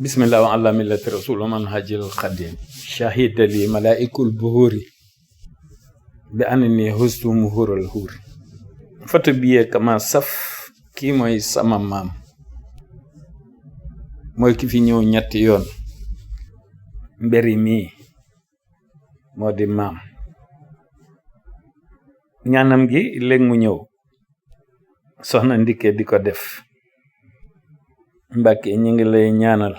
bismillah wa ala millati rasul man hajil khadim shahida li malaikul buhuri bi annani hustu muhurul hur fata biye kama saf kii mooy sama maam mooy ki fi ñëw ñetti yoon mberi mii moo di maam ñaanam gi léegi mu ñëw soxna Ndike di ko def Mbàkke ñi ngi lay ñaanal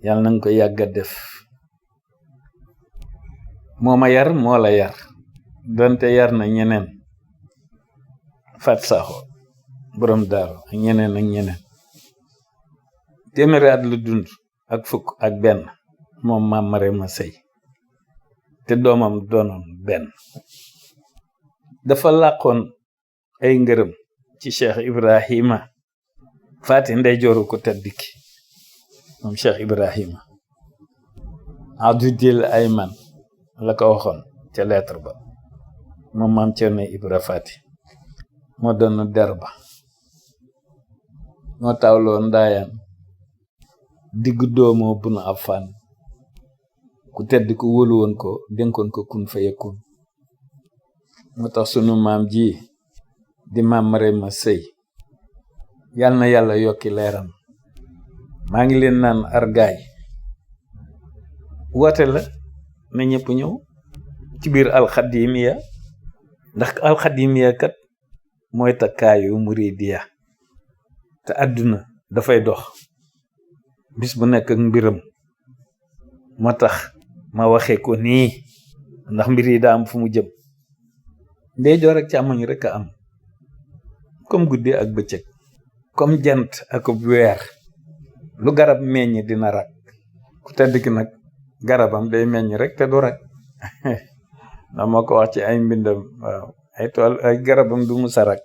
yàlla na nga ko yàgga def moo ma yar moo la yar donte yar na ñeneen Fat Saxo borom daaru ak ñeneen téeméeri at lu dund ak fukk ak benn moom Maam Marema Sëy te doomam doonoon benn dafa làqoon ay ngërëm ci Cheikh Ibrahima faati ndeyjooru ko teddiki moom Cheikh Ibrahima adudil ayman la ko waxoon ca lettre ba moom maam Cerno Ibra faati moo doon der ba moo tawloo ndaayaan diggu doomoo bunu ab fan ku tedd ko wóolu woon ko dénkoon ko kun fa yakun moo tax sunu maam ji di Maam Marema Sëy yal na yàlla yokki leeram maa ngi leen naan argaay woote la na ñëpp ñëw ci biir alxadimiya ndax alxadimiya kat mooy takkaayu muridiya te àdduna dafay dox bis bu nekk ak mbiram moo tax ma waxe ko nii ndax mbir yi daa am fu mu jëm ndeyjoor ak càmmoñ rek a am comme guddi ak bëccëg comme jant ak weer lu garab meññ dina rak ku tedd ki nag garabam day meññ rek te du rak ndax moo ko wax ci ay mbindam waaw ay tool ay garabam du musa rak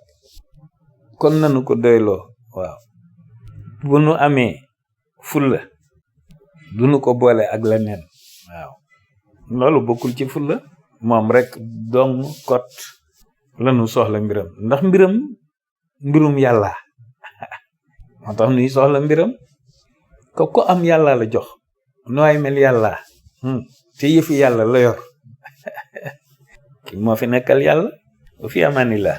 kon nanu ko doyloo waaw bu nu amee fulla du nu ko boole ak leneen waaw loolu bokkul ci fulla moom rek dong kot lanu soxla mbiram ndax mbirum yàlla moo tax nuy soxla mbiram ko am yàlla la jox nooy mel yàlla te yëfi yàlla la yor ki moo fi nekkal yàlla wa fi amanillah